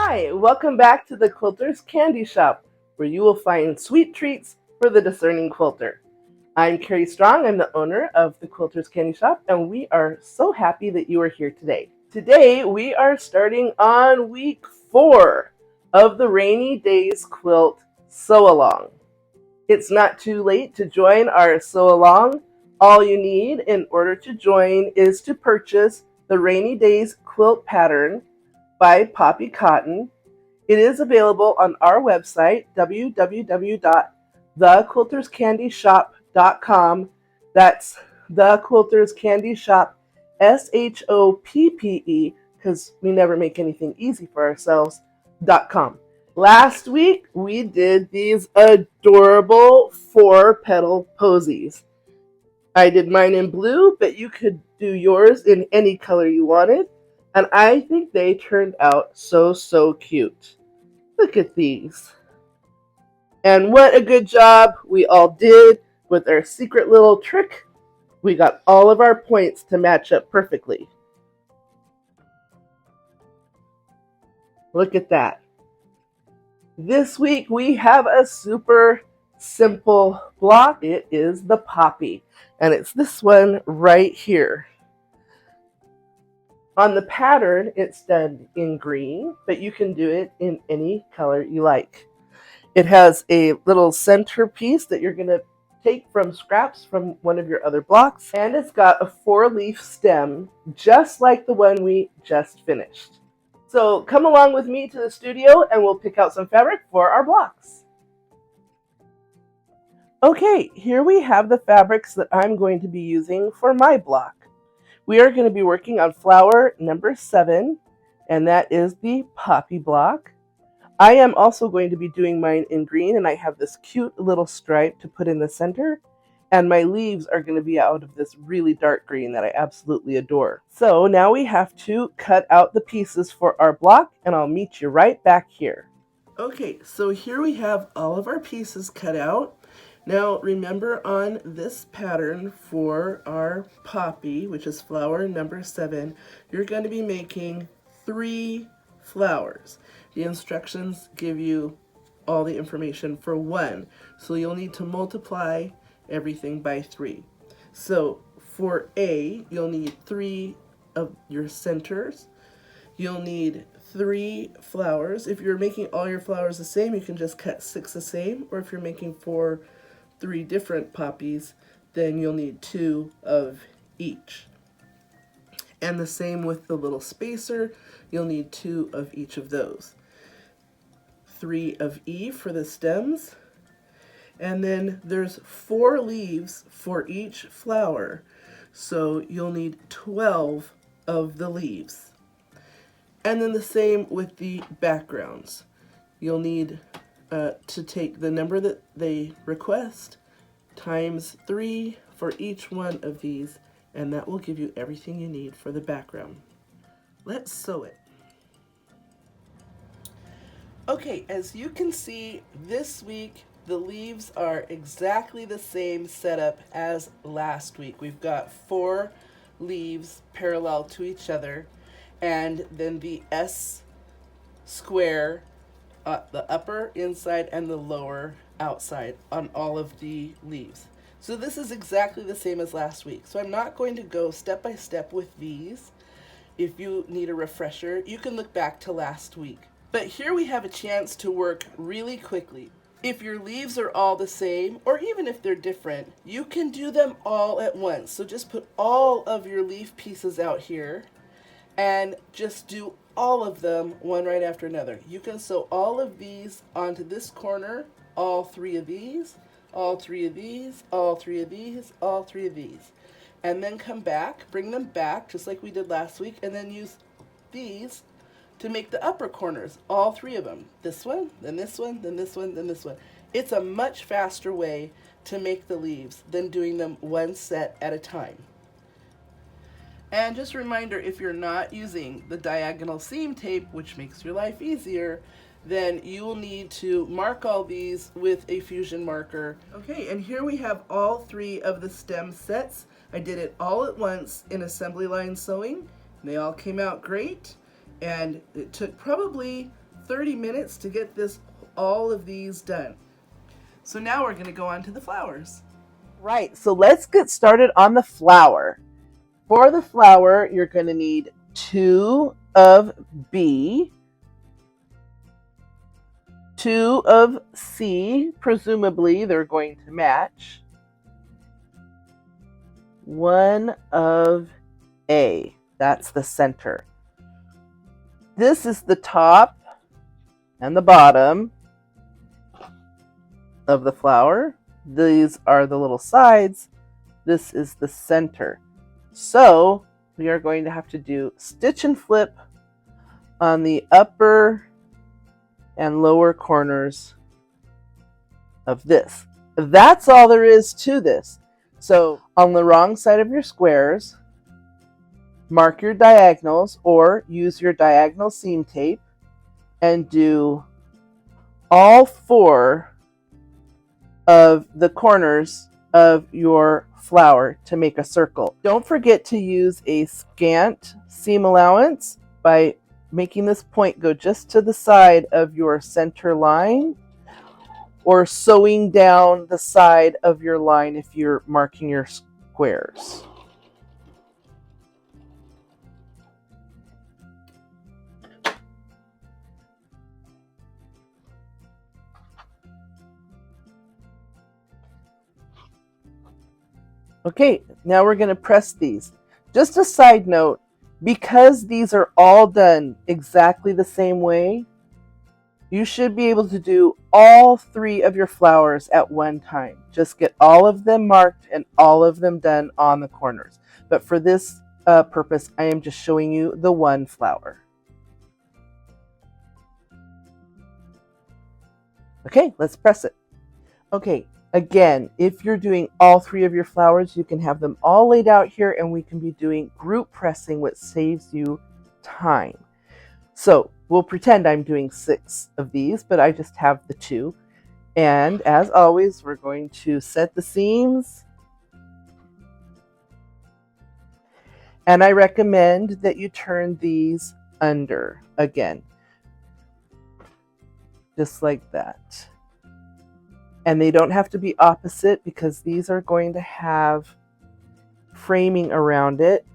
Hi, welcome back to the Quilter's Candy Shop, where you will find sweet treats for the discerning quilter. I'm Carrie Strong, I'm the owner of the Quilter's Candy Shop, and we are so happy that you are here today. Today we are starting on week 4 of the Rainy Days Quilt Sew-Along. It's not too late to join our sew-along. All you need in order to join is to purchase the Rainy Days Quilt Pattern by Poppy Cotton. It is available on our website, www.thequilterscandyshop.com. That's The Quilters Candy Shop, SHOPPE, because we never make anything easy for ourselves, .com. Last week, we did these adorable 4-petal posies. I did mine in blue, but you could do yours in any color you wanted. And I think they turned out so cute. Look at these. And what a good job we all did with our secret little trick. We got all of our points to match up perfectly. Look at that. This week we have a super simple block. It is the poppy, and it's this one right here. On the pattern, it's done in green, but you can do it in any color you like. It has a little centerpiece that you're going to take from scraps from one of your other blocks, and it's got a 4-leaf stem, just like the one we just finished. So come along with me to the studio and we'll pick out some fabric for our blocks. Okay, here we have the fabrics that I'm going to be using for my block. We are going to be working on flower number 7, and that is the poppy block. I am also going to be doing mine in green, and I have this cute little stripe to put in the center, and my leaves are going to be out of this really dark green that I absolutely adore. So now we have to cut out the pieces for our block, and I'll meet you right back here. Okay, so here we have all of our pieces cut out. Now remember, on this pattern for our poppy, which is flower number 7, you're going to be making 3 flowers. The instructions give you all the information for 1, so you'll need to multiply everything by 3. So for A, you'll need 3 of your centers. You'll need 3 flowers. If you're making all your flowers the same, you can just cut 6 the same, or if you're making 3 different poppies, then you'll need 2 of each. And the same with the little spacer, you'll need 2 of each of those. 3 of E for the stems, and then there's 4 leaves for each flower, so you'll need 12 of the leaves. And then the same with the backgrounds. You'll need to take the number that they request times 3 for each one of these, and that will give you everything you need for the background. Let's sew it. Okay, as you can see, this week the leaves are exactly the same setup as last week. We've got 4 leaves parallel to each other, and then the S square, the upper inside and the lower outside on all of the leaves. So this is exactly the same as last week. So I'm not going to go step by step with these. If you need a refresher, you can look back to last week. But here we have a chance to work really quickly. If your leaves are all the same, or even if they're different, you can do them all at once. So just put all of your leaf pieces out here and just do all of them one right after another. You can sew all of these onto this corner, all 3 of these, all 3 of these, all 3 of these, all 3 of these. And then come back, bring them back just like we did last week, and then use these to make the upper corners, all 3 of them. This one, then this one, then this one, then this one. It's a much faster way to make the leaves than doing them one set at a time. And just a reminder, if you're not using the diagonal seam tape, which makes your life easier, then you will need to mark all these with a fusion marker. Okay, and here we have all 3 of the stem sets. I did it all at once in assembly line sewing. They all came out great, and it took probably 30 minutes to get all of these done. So now we're going to go on to the flowers. Right, so let's get started on the flower. For the flower, you're going to need 2 of B, 2 of C, presumably they're going to match, 1 of A, that's the center. This is the top and the bottom of the flower. These are the little sides. This is the center. So we are going to have to do stitch and flip on the upper and lower corners of this. That's all there is to this. So on the wrong side of your squares, mark your diagonals or use your diagonal seam tape and do all 4 of the corners of your flower to make a circle. Don't forget to use a scant seam allowance by making this point go just to the side of your center line, or sewing down the side of your line if you're marking your squares. Okay, now we're going to press these. Just a side note, because these are all done exactly the same way, you should be able to do all 3 of your flowers at one time. Just get all of them marked and all of them done on the corners. But for this purpose, I am just showing you the one flower. Okay, let's press it. Okay, again, if you're doing all 3 of your flowers, you can have them all laid out here and we can be doing group pressing, which saves you time. So we'll pretend I'm doing 6 of these, but I just have the 2. And as always, we're going to set the seams. And I recommend that you turn these under again, just like that. And they don't have to be opposite because these are going to have framing around it,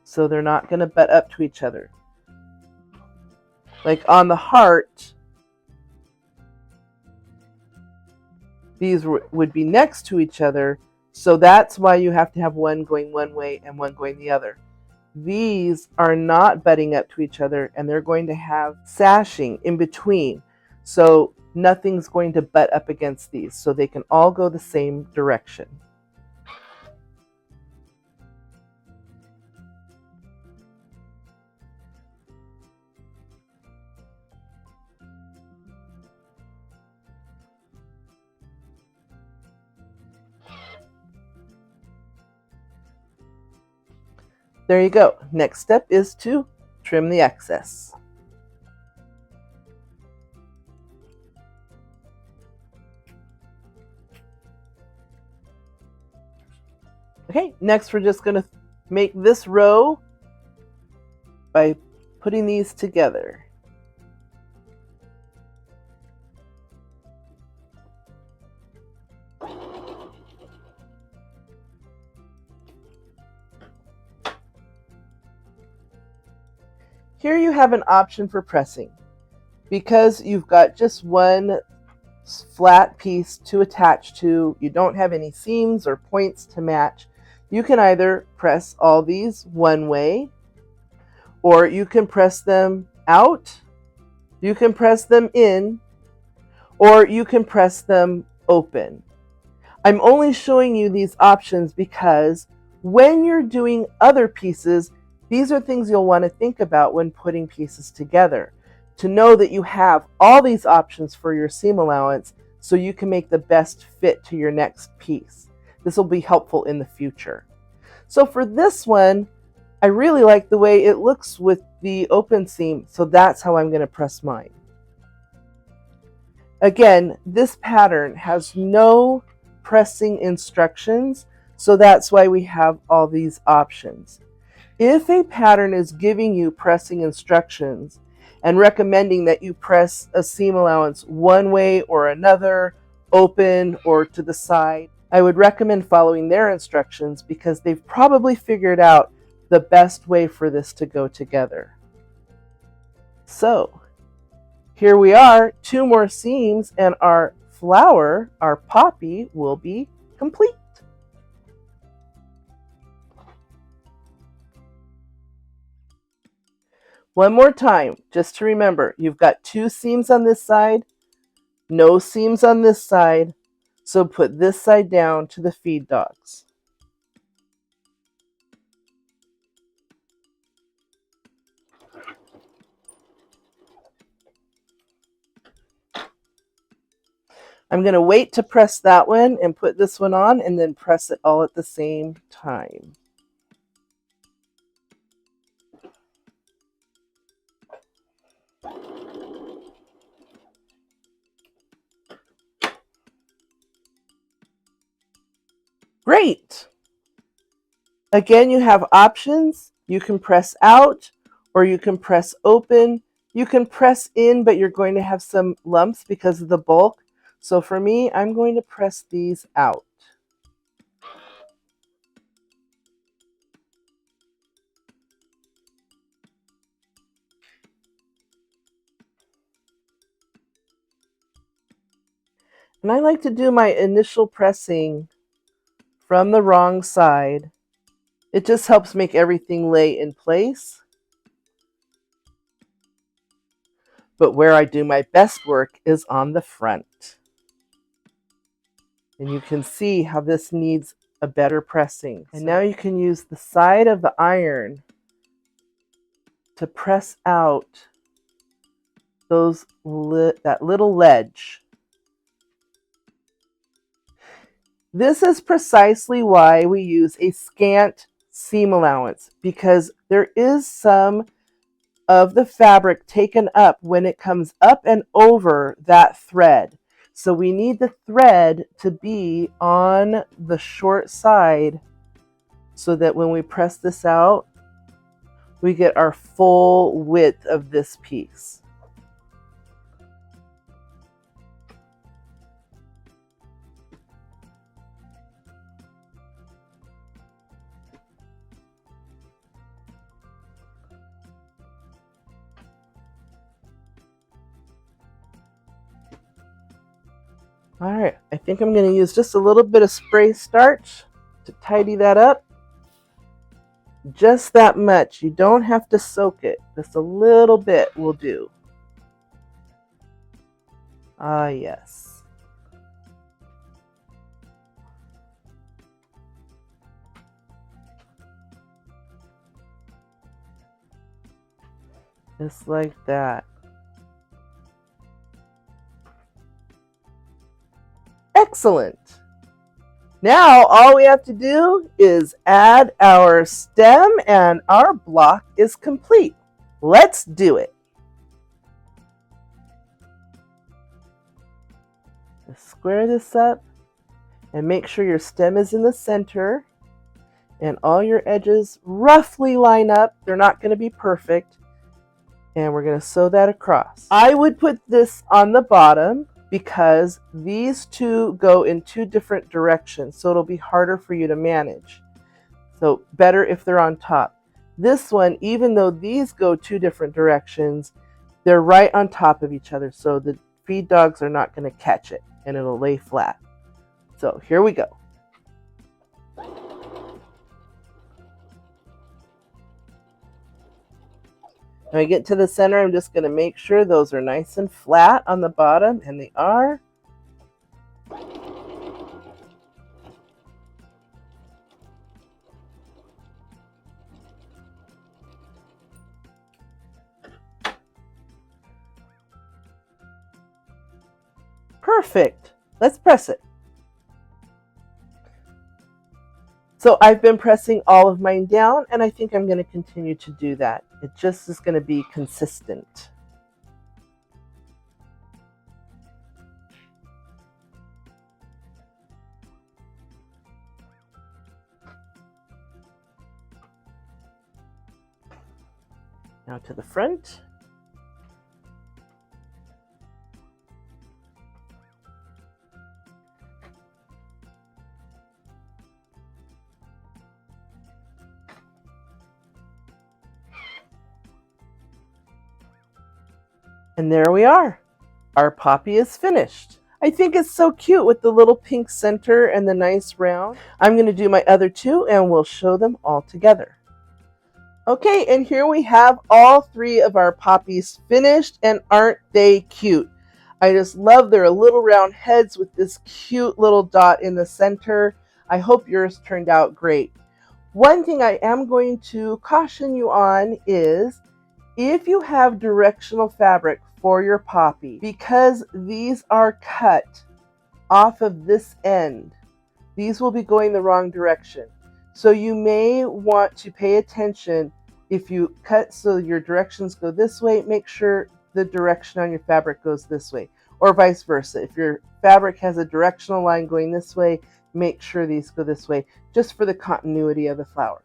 so they're not going to butt up to each other. Like on the heart, these would be next to each other, so that's why you have to have one going one way and one going the other. These are not butting up to each other, and they're going to have sashing in between, so nothing's going to butt up against these, so they can all go the same direction. There you go. Next step is to trim the excess. Okay, next we're just going to make this row by putting these together. Here you have an option for pressing. Because you've got just one flat piece to attach to, you don't have any seams or points to match, you can either press all these one way, or you can press them out, you can press them in, or you can press them open. I'm only showing you these options because when you're doing other pieces, these are things you'll want to think about when putting pieces together, to know that you have all these options for your seam allowance so you can make the best fit to your next piece. This will be helpful in the future. So for this one, I really like the way it looks with the open seam, so that's how I'm going to press mine. Again, this pattern has no pressing instructions, so that's why we have all these options. If a pattern is giving you pressing instructions and recommending that you press a seam allowance one way or another, open or to the side. I would recommend following their instructions because they've probably figured out the best way for this to go together. So here we are, 2 more seams, and our flower, our poppy, will be complete. One more time, just to remember, you've got 2 seams on this side, no seams on this side, so put this side down to the feed dogs. I'm going to wait to press that one and put this one on and then press it all at the same time. Great! Again, you have options. You can press out or you can press open. You can press in, but you're going to have some lumps because of the bulk. So for me, I'm going to press these out. And I like to do my initial pressing from the wrong side. It just helps make everything lay in place. But where I do my best work is on the front. And you can see how this needs a better pressing. And now you can use the side of the iron to press out that little ledge. This is precisely why we use a scant seam allowance, because there is some of the fabric taken up when it comes up and over that thread. So we need the thread to be on the short side so that when we press this out, we get our full width of this piece. All right, I think I'm going to use just a little bit of spray starch to tidy that up. Just that much. You don't have to soak it. Just a little bit will do. Ah, yes. Just like that. Excellent. Now all we have to do is add our stem and our block is complete. Let's do it. Just square this up and make sure your stem is in the center and all your edges roughly line up. They're not going to be perfect. And we're going to sew that across. I would put this on the bottom because these two go in 2 different directions, so it'll be harder for you to manage. So better if they're on top. This one, even though these go 2 different directions, they're right on top of each other, so the feed dogs are not going to catch it and it'll lay flat. So here we go. When I get to the center, I'm just going to make sure those are nice and flat on the bottom, and they are. Perfect. Let's press it. So I've been pressing all of mine down, and I think I'm going to continue to do that. It just is going to be consistent. Now to the front. And there we are. Our poppy is finished. I think it's so cute with the little pink center and the nice round. I'm going to do my other two and we'll show them all together. Okay, and here we have all three of our poppies finished, and aren't they cute? I just love their little round heads with this cute little dot in the center. I hope yours turned out great. One thing I am going to caution you on is if you have directional fabric for your poppy, because these are cut off of this end, these will be going the wrong direction. So you may want to pay attention. If you cut so your directions go this way, make sure the direction on your fabric goes this way, or vice versa. If your fabric has a directional line going this way, make sure these go this way, just for the continuity of the flower.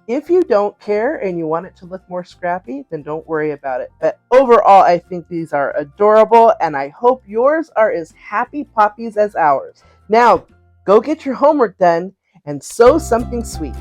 If you don't care and you want it to look more scrappy, then don't worry about it. But overall, I think these are adorable, and I hope yours are as happy poppies as ours. Now, go get your homework done and sew something sweet.